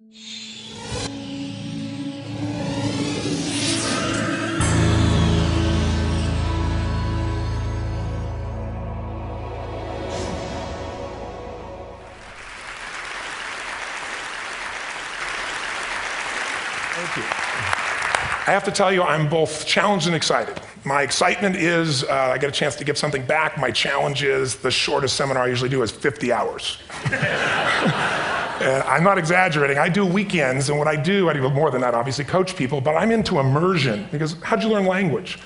Thank you. I have to tell you, I'm both challenged and excited. My excitement is I get a chance to give something back. My challenge is the shortest seminar I usually do is 50 hours. And I'm not exaggerating. I do weekends, and what I do more than that, obviously, coach people, but I'm into immersion, because how'd you learn language?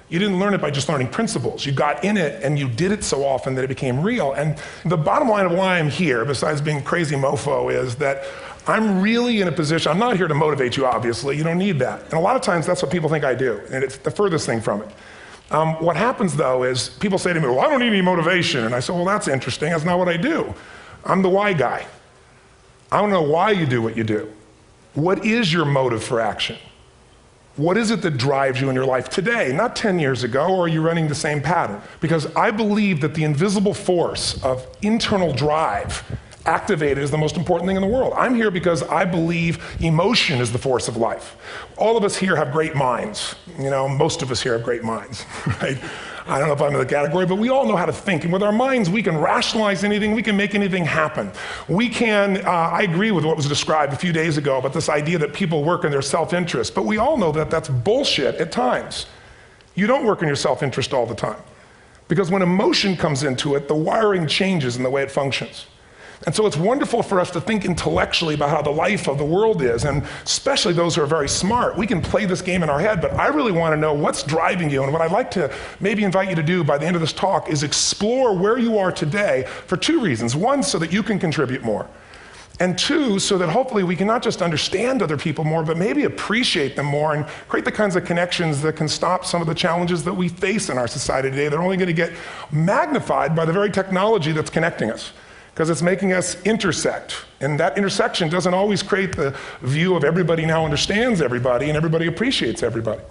You didn't learn it by just learning principles. You got in it, and you did it so often that it became real. And the bottom line of why I'm here, besides being crazy mofo, is that I'm really in a position, I'm not here to motivate you, obviously. You don't need that. And a lot of times, that's what people think I do, and it's the furthest thing from it. What happens, though, is people say to me, well, I don't need any motivation. And I say, well, that's interesting. That's not what I do. I'm the why guy. I don't know why you do what you do. What is your motive for action? What is it that drives you in your life today, not 10 years ago, or are you running the same pattern? Because I believe that the invisible force of internal drive activated is the most important thing in the world. I'm here because I believe emotion is the force of life. All of us here have great minds. You know, most of us here have great minds, right? I don't know if I'm in the category, but we all know how to think. And with our minds, we can rationalize anything. We can make anything happen. We can, I agree with what was described a few days ago about this idea that people work in their self-interest. But we all know that that's bullshit at times. You don't work in your self-interest all the time. Because when emotion comes into it, the wiring changes in the way it functions. And so it's wonderful for us to think intellectually about how the life of the world is, and especially those who are very smart. We can play this game in our head, but I really want to know what's driving you. And what I'd like to maybe invite you to do by the end of this talk is explore where you are today for two reasons. One, so that you can contribute more. And two, so that hopefully we can not just understand other people more, but maybe appreciate them more and create the kinds of connections that can stop some of the challenges that we face in our society today. They're only going to get magnified by the very technology that's connecting us, because it's making us intersect. And that intersection doesn't always create the view of everybody now understands everybody and everybody appreciates everybody.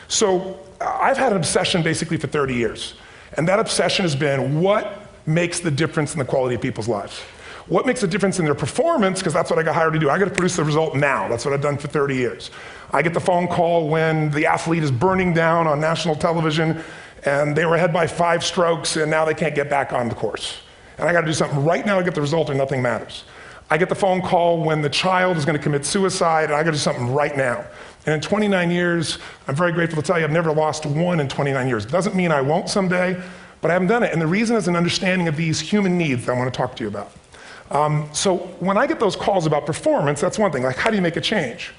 So I've had an obsession basically for 30 years. And that obsession has been what makes the difference in the quality of people's lives? What makes a difference in their performance? Because that's what I got hired to do. I got to produce the result now. That's what I've done for 30 years. I get the phone call when the athlete is burning down on national television and they were ahead by 5 strokes and now they can't get back on the course. And I got to do something right now to get the result or nothing matters. I get the phone call when the child is going to commit suicide, and I got to do something right now. And in 29 years, I'm very grateful to tell you I've never lost one in 29 years. It doesn't mean I won't someday, but I haven't done it. And the reason is an understanding of these human needs that I want to talk to you about. So when I get those calls about performance, that's one thing, like how do you make a change?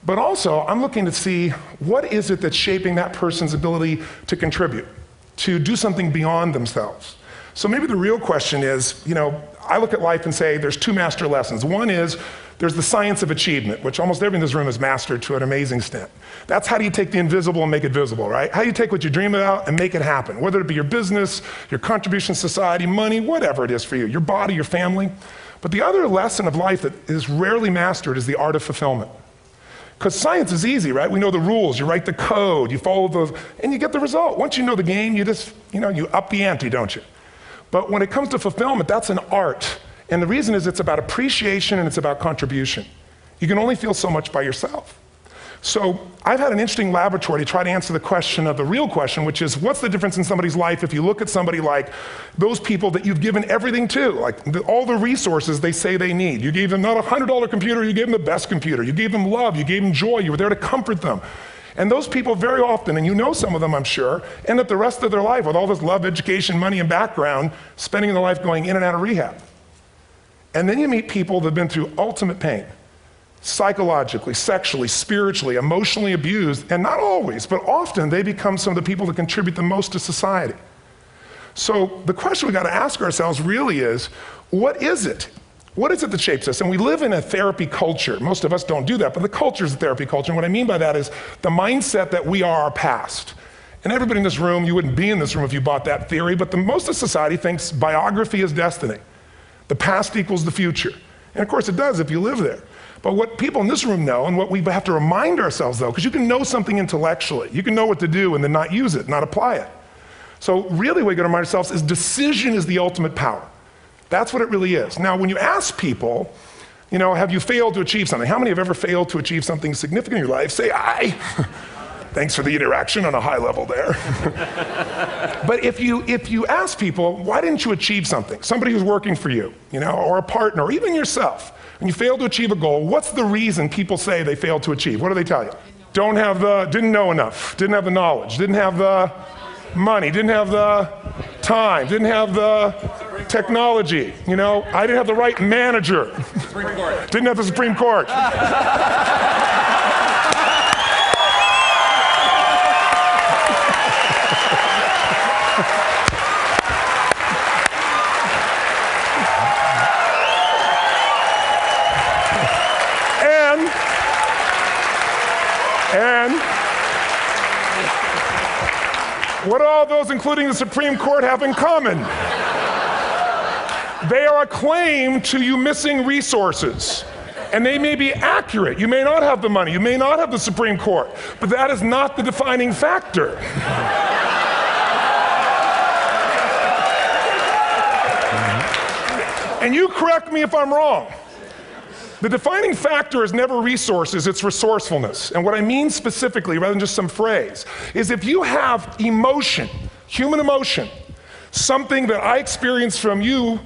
But also, I'm looking to see what is it that's shaping that person's ability to contribute, to do something beyond themselves. So maybe the real question is, you know, I look at life and say there's 2 master lessons. One is there's the science of achievement, which almost everyone in this room has mastered to an amazing extent. That's how do you take the invisible and make it visible, right? How do you take what you dream about and make it happen, whether it be your business, your contribution to society, money, whatever it is for you, your body, your family. But the other lesson of life that is rarely mastered is the art of fulfillment. Because science is easy, right? We know the rules, you write the code, you follow those, and you get the result. Once you know the game, you just, you up the ante, don't you? But when it comes to fulfillment, that's an art. And the reason is it's about appreciation and it's about contribution. You can only feel so much by yourself. So I've had an interesting laboratory to try to answer the question of the real question, which is what's the difference in somebody's life if you look at somebody like those people that you've given everything to, like all the resources they say they need. You gave them not a $100 computer, you gave them the best computer. You gave them love, you gave them joy, you were there to comfort them. And those people very often, and you know some of them I'm sure, end up the rest of their life with all this love, education, money, and background, spending their life going in and out of rehab. And then you meet people that have been through ultimate pain, psychologically, sexually, spiritually, emotionally abused, and not always, but often they become some of the people that contribute the most to society. So the question we got to ask ourselves really is, what is it? What is it that shapes us? And we live in a therapy culture. Most of us don't do that, but the culture is a therapy culture. And what I mean by that is the mindset that we are our past. And everybody in this room, you wouldn't be in this room if you bought that theory, but most of society thinks biography is destiny. The past equals the future. And of course it does if you live there. But what people in this room know, and what we have to remind ourselves though, because you can know something intellectually, you can know what to do and then not use it, not apply it. So really what we got to remind ourselves is decision is the ultimate power. That's what it really is. Now, when you ask people, You know, have you failed to achieve something? How many have ever failed to achieve something significant in your life? Say aye. Thanks for the interaction on a high level there. But if you ask people, why didn't you achieve something? Somebody who's working for you, you know, or a partner, or even yourself, and you failed to achieve a goal, what's the reason people say they failed to achieve? What do they tell you? Didn't know enough, didn't have the knowledge, didn't have the money, didn't have the time, didn't have the technology, you know, I didn't have the right manager, didn't have the Supreme Court. And what do all those, including the Supreme Court, have in common? They are a claim to you missing resources. And they may be accurate. You may not have the money. You may not have the Supreme Court. But that is not the defining factor. And you correct me if I'm wrong. The defining factor is never resources, it's resourcefulness. And what I mean specifically, rather than just some phrase, is if you have emotion, human emotion, something that I experienced from you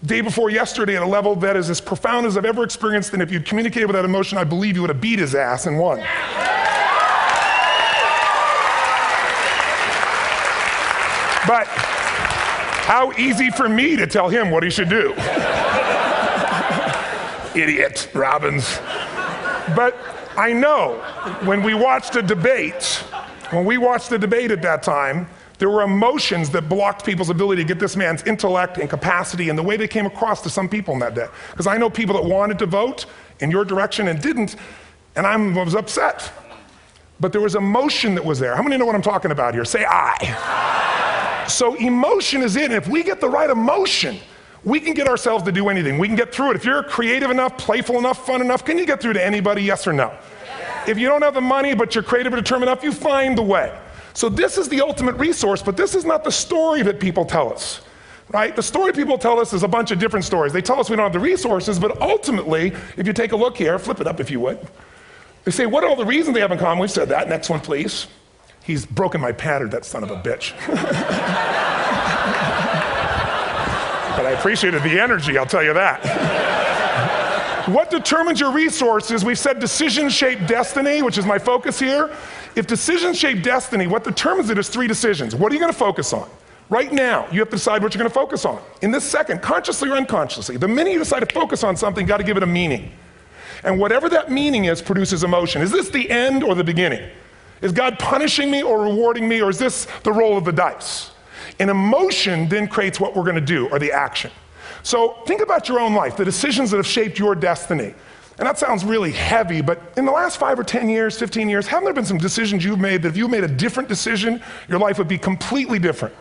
day before yesterday at a level that is as profound as I've ever experienced, and if you'd communicated with that emotion, I believe you would have beat his ass and won. But how easy for me to tell him what he should do. Idiot, Robbins. But I know when we watched a debate, at that time, there were emotions that blocked people's ability to get this man's intellect and capacity and the way they came across to some people in that day. Because I know people that wanted to vote in your direction and didn't, and I was upset. But there was emotion that was there. How many know what I'm talking about here? Say aye. So emotion is in. If we get the right emotion, we can get ourselves to do anything. We can get through it. If you're creative enough, playful enough, fun enough, can you get through to anybody, yes or no? Yes. If you don't have the money, but you're creative and determined enough, you find the way. So this is the ultimate resource, but this is not the story that people tell us, right? The story people tell us is a bunch of different stories. They tell us we don't have the resources, but ultimately, if you take a look here, flip it up if you would. They say, what are all the reasons they have in common? We've said that. Next one, please. He's broken my pattern, that son of a bitch. But I appreciated the energy, I'll tell you that. What determines your resources? We've said decisions shape destiny, which is my focus here. If decisions shape destiny, what determines it is 3 decisions. What are you going to focus on? Right now, you have to decide what you're going to focus on. In this second, consciously or unconsciously, the minute you decide to focus on something, you've got to give it a meaning. And whatever that meaning is produces emotion. Is this the end or the beginning? Is God punishing me or rewarding me, or is this the roll of the dice? And emotion then creates what we're going to do, or the action. So think about your own life, the decisions that have shaped your destiny. And that sounds really heavy, but in the last 5 or 10 years, 15 years, haven't there been some decisions you've made that if you made a different decision, your life would be completely different?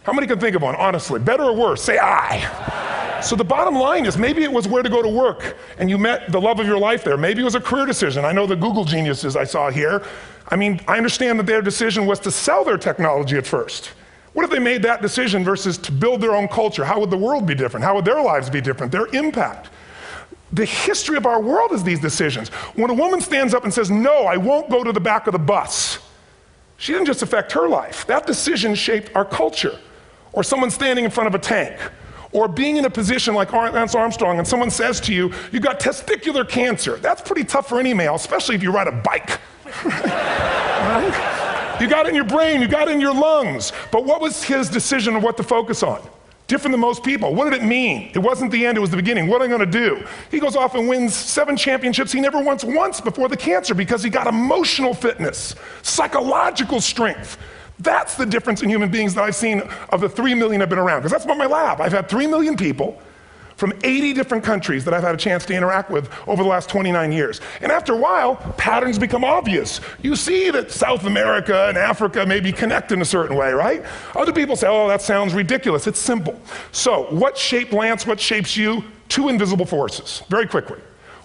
How many can think of one, honestly? Better or worse? Say aye. So the bottom line is maybe it was where to go to work and you met the love of your life there. Maybe it was a career decision. I know the Google geniuses I saw here. I mean, I understand that their decision was to sell their technology at first. What if they made that decision versus to build their own culture? How would the world be different? How would their lives be different? Their impact. The history of our world is these decisions. When a woman stands up and says, no, I won't go to the back of the bus, she didn't just affect her life. That decision shaped our culture. Or someone standing in front of a tank. Or being in a position like Lance Armstrong and someone says to you, you've got testicular cancer. That's pretty tough for any male, especially if you ride a bike. Right? You got it in your brain, you got it in your lungs. But what was his decision of what to focus on? Different than most people. What did it mean? It wasn't the end, it was the beginning. What am I going to do? He goes off and wins 7 championships he never won once before the cancer because he got emotional fitness, psychological strength. That's the difference in human beings that I've seen of the 3 million I've been around. Because that's about my lab. I've had 3 million people from 80 different countries that I've had a chance to interact with over the last 29 years. And after a while, patterns become obvious. You see that South America and Africa maybe connect in a certain way, right? Other people say, oh, that sounds ridiculous. It's simple. So what shaped Lance? What shapes you? 2 invisible forces, very quickly.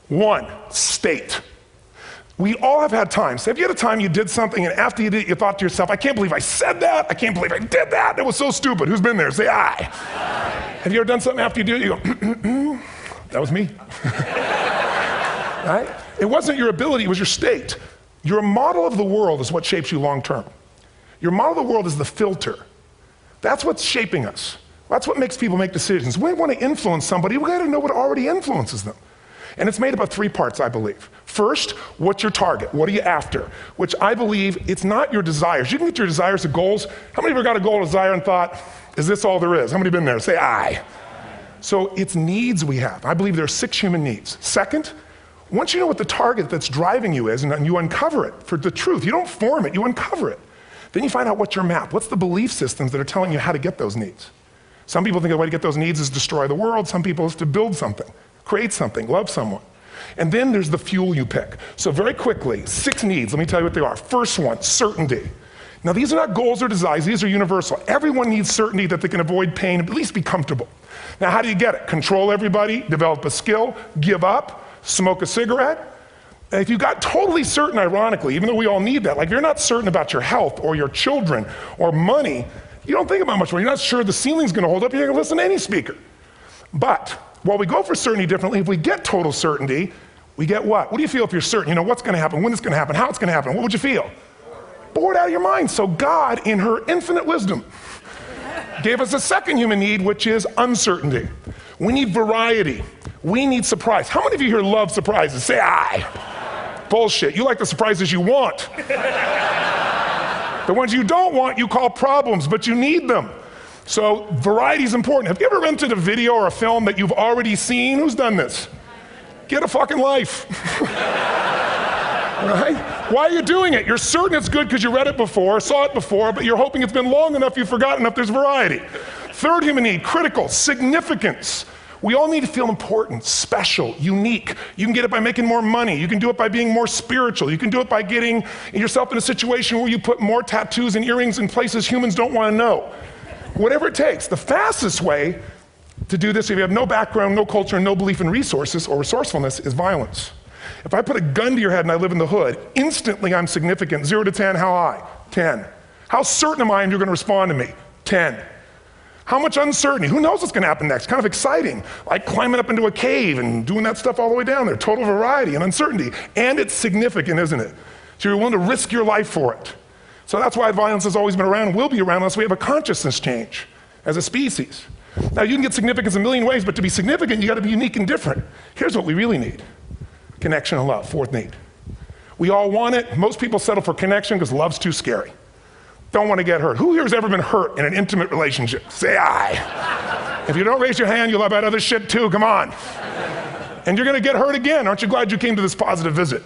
1, state. We all have had times. Have you had a time you did something and after you did it, you thought to yourself, I can't believe I said that. I can't believe I did that. That was so stupid. Who's been there? Say aye. Have you ever done something after you do it, you go, that was me. right? It wasn't your ability, it was your state. Your model of the world is what shapes you long term. Your model of the world is the filter. That's what's shaping us. That's what makes people make decisions. When we want to influence somebody, we gotta know what already influences them. And it's made up of 3 parts, I believe. First, what's your target? What are you after? Which I believe, it's not your desires. You can get your desires to goals. How many of you got a goal, a desire, and thought, is this all there is? How many have been there? Say aye. So it's needs we have. I believe there are 6 human needs. Second, once you know what the target that's driving you is, and you uncover it for the truth, you don't form it, you uncover it. Then you find out what's your map. What's the belief systems that are telling you how to get those needs? Some people think the way to get those needs is destroy the world. Some people is to build something, create something, love someone. And then there's the fuel you pick. So very quickly, 6 needs, let me tell you what they are. First one, certainty. Now these are not goals or desires, these are universal. Everyone needs certainty that they can avoid pain and at least be comfortable. Now how do you get it? Control everybody, develop a skill, give up, smoke a cigarette. If you got totally certain, ironically, even though we all need that, like if you're not certain about your health or your children or money, you don't think about much more. You're not sure the ceiling's gonna hold up, you're gonna listen to any speaker. But while we go for certainty differently, if we get total certainty, we get what? What do you feel if you're certain? You know what's gonna happen, when it's gonna happen, how it's gonna happen, what would you feel? Bored out of your mind. So God, in her infinite wisdom, gave us a second human need, which is uncertainty. We need variety. We need surprise. How many of you here love surprises? Say aye. Bullshit. You like the surprises you want. The ones you don't want, you call problems, but you need them. So variety is important. Have you ever rented a video or a film that you've already seen? Who's done this? Get a fucking life. Right? Why are you doing it? You're certain it's good because you read it before, saw it before, but you're hoping it's been long enough you've forgotten enough there's variety. Third human need, critical, significance. We all need to feel important, special, unique. You can get it by making more money. You can do it by being more spiritual. You can do it by getting yourself in a situation where you put more tattoos and earrings in places humans don't want to know. Whatever it takes. The fastest way to do this, if you have no background, no culture, and no belief in resources or resourcefulness, is violence. If I put a gun to your head and I live in the hood, instantly I'm significant. 0 to 10, how high? 10. How certain am I you're going to respond to me? 10. How much uncertainty? Who knows what's going to happen next? Kind of exciting, like climbing up into a cave and doing that stuff all the way down there. Total variety and uncertainty. And it's significant, isn't it? So you're willing to risk your life for it. So that's why violence has always been around and will be around unless we have a consciousness change as a species. Now you can get significance a million ways, but to be significant, you got to be unique and different. Here's what we really need. Connection and love, fourth need. We all want it. Most people settle for connection because love's too scary. Don't want to get hurt. Who here has ever been hurt in an intimate relationship? Say aye. If you don't raise your hand, you'll have about other shit too, come on. And you're going to get hurt again. Aren't you glad you came to this positive visit?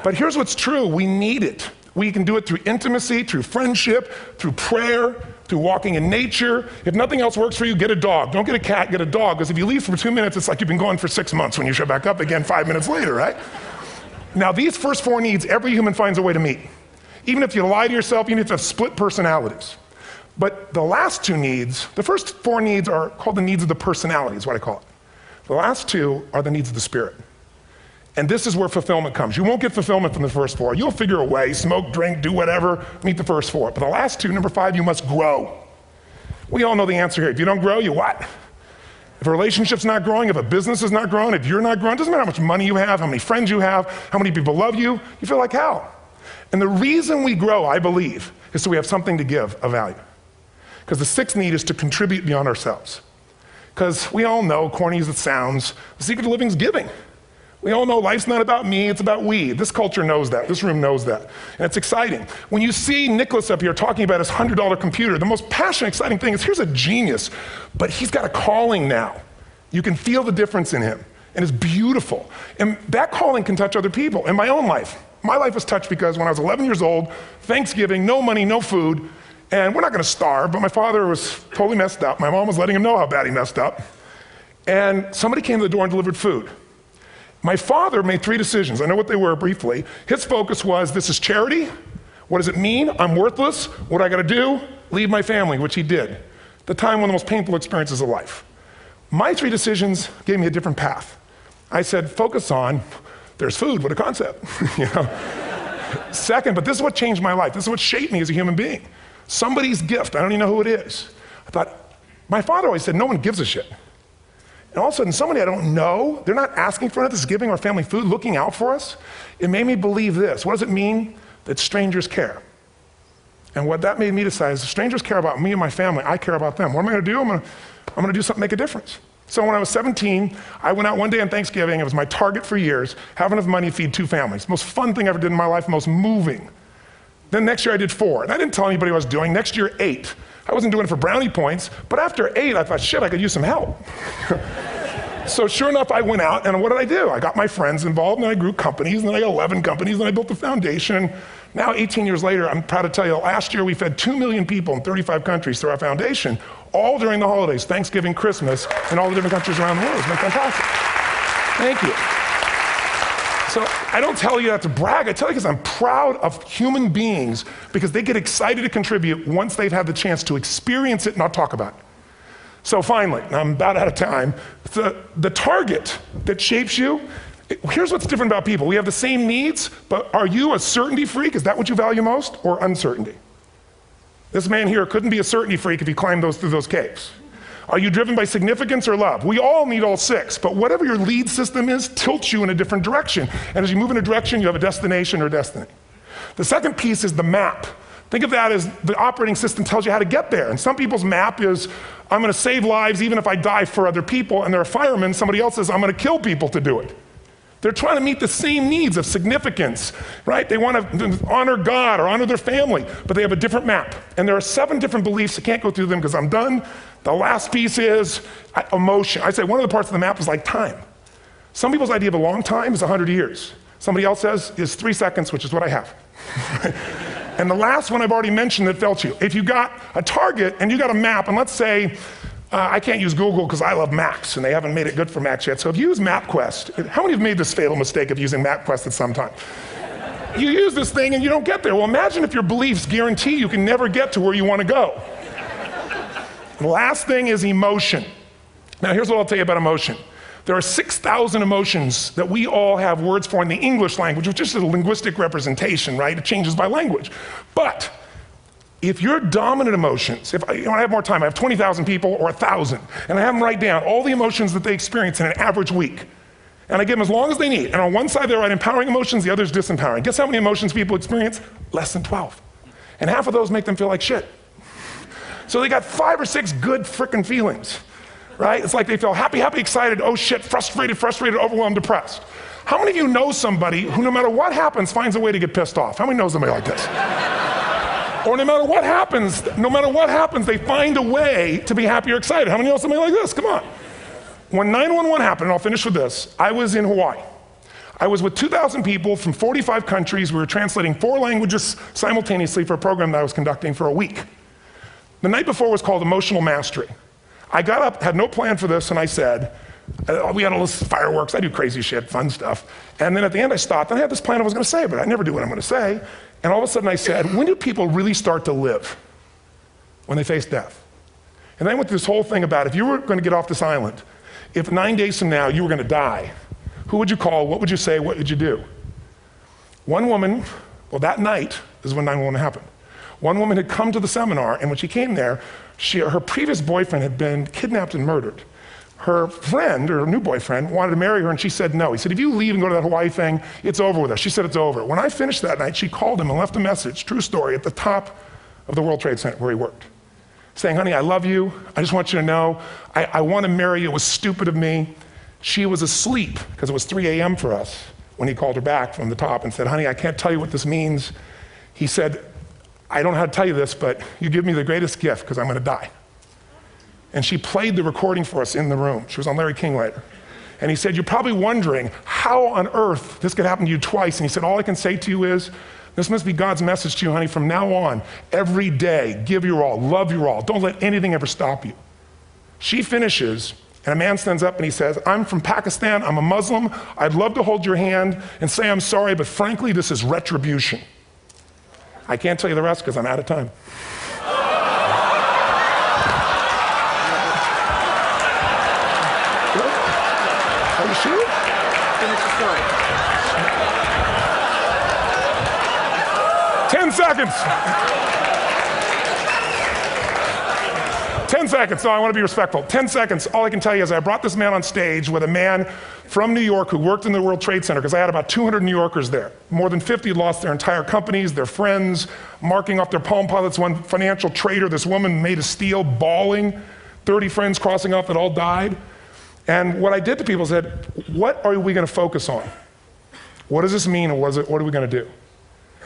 But here's what's true, we need it. We can do it through intimacy, through friendship, through prayer, through walking in nature. If nothing else works for you, get a dog. Don't get a cat, get a dog, because if you leave for 2 minutes, it's like you've been gone for 6 months when you show back up again 5 minutes later, right? Now these first 4 needs, every human finds a way to meet. Even if you lie to yourself, you need to have split personalities. But the last 2 needs, the first 4 needs are called the needs of the personality, is what I call it. The last 2 are the needs of the spirit. And this is where fulfillment comes. You won't get fulfillment from the first 4. You'll figure a way, smoke, drink, do whatever, meet the first 4. But the last 2, number 5, you must grow. We all know the answer here. If you don't grow, you what? If a relationship's not growing, if a business is not growing, if you're not growing, it doesn't matter how much money you have, how many friends you have, how many people love you, you feel like hell. And the reason we grow, I believe, is so we have something to give of value. Because the 6th need is to contribute beyond ourselves. Because we all know, corny as it sounds, the secret of living is giving. We all know life's not about me, it's about we. This culture knows that, this room knows that. And it's exciting. When you see Nicholas up here talking about his $100 computer, the most passionate, exciting thing is here's a genius, but he's got a calling now. You can feel the difference in him, and it's beautiful. And that calling can touch other people. In my own life, my life was touched because when I was 11 years old, Thanksgiving, no money, no food, and we're not gonna starve, but my father was totally messed up. My mom was letting him know how bad he messed up. And somebody came to the door and delivered food. My father made 3 decisions. I know what they were briefly. His focus was, this is charity. What does it mean? I'm worthless. What do I gotta do? Leave my family, which he did. The time, one of the most painful experiences of life. My 3 decisions gave me a different path. I said, focus on, there's food, what a concept. You know? Second, but this is what changed my life. This is what shaped me as a human being. Somebody's gift, I don't even know who it is. I thought, my father always said, no one gives a shit. and all of a sudden somebody I don't know, they're not asking for it, this is giving our family food, looking out for us. It made me believe this. What does it mean? That strangers care. And what that made me decide is if strangers care about me and my family, I care about them. What am I gonna do? I'm gonna do something to make a difference. So when I was 17, I went out one day on Thanksgiving. It was my target for years, have enough money to feed 2 families. Most fun thing I ever did in my life, most moving. Then next year I did 4, and I didn't tell anybody what I was doing. Next year, 8. I wasn't doing it for brownie points, but after 8, I thought, shit, I could use some help. So sure enough, I went out, and what did I do? I got my friends involved, and I grew companies, and then I got 11 companies, and I built a foundation. Now, 18 years later, I'm proud to tell you, last year we fed 2 million people in 35 countries through our foundation, all during the holidays, Thanksgiving, Christmas, in all the different countries around the world. It's been fantastic. Thank you. So I don't tell you that to brag, I tell you because I'm proud of human beings because they get excited to contribute once they've had the chance to experience it, not talk about it. So finally, I'm about out of time, the target that shapes you, here's what's different about people. We have the same needs, but are you a certainty freak? Is that what you value most, or uncertainty? This man here couldn't be a certainty freak if he climbed through those caves. Are you driven by significance or love? We all need all 6, but whatever your lead system is tilts you in a different direction. And as you move in a direction, you have a destination or destiny. The second piece is the map. Think of that as the operating system tells you how to get there. And some people's map is, I'm gonna save lives even if I die for other people, and they're a fireman. Somebody else says, I'm gonna kill people to do it. They're trying to meet the same needs of significance, right? They want to honor God or honor their family, but they have a different map. And there are 7 different beliefs. I can't go through them because I'm done. The last piece is emotion. I say one of the parts of the map is like time. Some people's idea of a long time is 100 years. Somebody else says is 3 seconds, which is what I have. And the last one I've already mentioned that felt you. If you got a target and you got a map, and let's say, I can't use Google because I love Macs, and they haven't made it good for Macs yet. So if you use MapQuest, how many have made this fatal mistake of using MapQuest at some time? You use this thing and you don't get there. Well, imagine if your beliefs guarantee you can never get to where you want to go. The last thing is emotion. Now here's what I'll tell you about emotion. There are 6,000 emotions that we all have words for in the English language, which is just a linguistic representation, right? It changes by language. But if your dominant emotions, if I have more time, I have 20,000 people or 1,000, and I have them write down all the emotions that they experience in an average week. And I give them as long as they need. And on one side they write empowering emotions, the other is disempowering. Guess how many emotions people experience? Less than 12. And half of those make them feel like shit. So they got 5 or 6 good frickin' feelings, right? It's like they feel happy, happy, excited, oh shit, frustrated, overwhelmed, depressed. How many of you know somebody who no matter what happens finds a way to get pissed off? How many know somebody like this? Or no matter what happens, they find a way to be happy or excited. How many know somebody like this? Come on. When 9/11 happened, and I'll finish with this, I was in Hawaii. I was with 2,000 people from 45 countries. We were translating 4 languages simultaneously for a program that I was conducting for a week. The night before was called Emotional Mastery. I got up, had no plan for this, and I said, we had all this fireworks, I do crazy shit, fun stuff. And then at the end I stopped, and I had this plan I was gonna say, but I never do what I'm gonna say. And all of a sudden I said, when do people really start to live? When they face death. And then I went through this whole thing about if you were gonna get off this island, if 9 days from now you were gonna die, who would you call, what would you say, what would you do? One woman, well that night is when 9/11 happened. One woman had come to the seminar, and when she came there, her previous boyfriend had been kidnapped and murdered. Her friend, or her new boyfriend, wanted to marry her, and she said no. He said, if you leave and go to that Hawaii thing, it's over with us. She said it's over. When I finished that night, she called him and left a message, true story, at the top of the World Trade Center where he worked, saying, honey, I love you. I just want you to know, I want to marry you. It was stupid of me. She was asleep, because it was 3 a.m. for us, when he called her back from the top and said, honey, I can't tell you what this means. He said, I don't know how to tell you this, but you give me the greatest gift, because I'm going to die. And she played the recording for us in the room. She was on Larry King later. And he said, you're probably wondering how on earth this could happen to you twice. And he said, all I can say to you is, this must be God's message to you, honey. From now on, every day, give your all, love your all. Don't let anything ever stop you. She finishes, and a man stands up and he says, I'm from Pakistan, I'm a Muslim. I'd love to hold your hand and say I'm sorry, but frankly, this is retribution. I can't tell you the rest because I'm out of time. Are you sure? Finish the story. 10 seconds. 10 seconds, no, I want to be respectful. 10 seconds, all I can tell you is I brought this man on stage with a man from New York who worked in the World Trade Center, because I had about 200 New Yorkers there. More than 50 lost their entire companies, their friends, marking off their Palm Pilots. One financial trader, this woman made of steel, bawling, 30 friends crossing off that all died. And what I did to people is said, what are we going to focus on? What does this mean, and what are we going to do?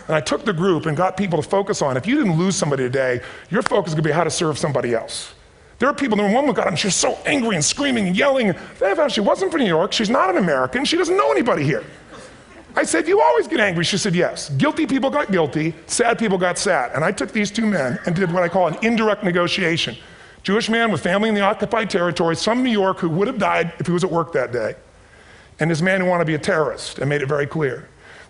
And I took the group and got people to focus on, if you didn't lose somebody today, your focus is going to be how to serve somebody else. There are people, the woman got up and she was so angry and screaming and yelling. They found she wasn't from New York, she's not an American, she doesn't know anybody here. I said, you always get angry? She said, yes. Guilty people got guilty, sad people got sad. And I took these two men and did what I call an indirect negotiation. Jewish man with family in the occupied territories from New York who would have died if he was at work that day. And this man who wanted to be a terrorist, and made it very clear.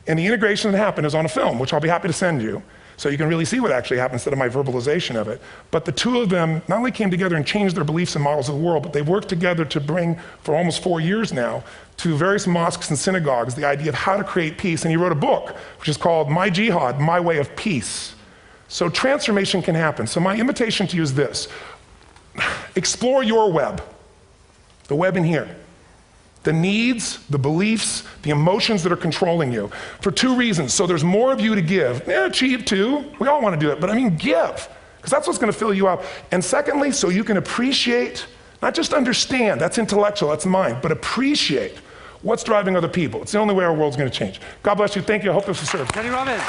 And the integration that happened is on a film, which I'll be happy to send you, so you can really see what actually happened instead of my verbalization of it. But the two of them not only came together and changed their beliefs and models of the world, but they've worked together to bring, for almost 4 years now, to various mosques and synagogues, the idea of how to create peace. And he wrote a book, which is called My Jihad, My Way of Peace. So transformation can happen. So my invitation to you is this. Explore your web, the web in here. The needs, the beliefs, the emotions that are controlling you, for two reasons. So there's more of you to give. Achieve too, we all want to do it, but I mean give, because that's what's going to fill you up. And secondly, so you can appreciate, not just understand, that's intellectual, that's mind, but appreciate what's driving other people. It's the only way our world's going to change. God bless you, thank you, I hope this will serve. Anthony Robbins.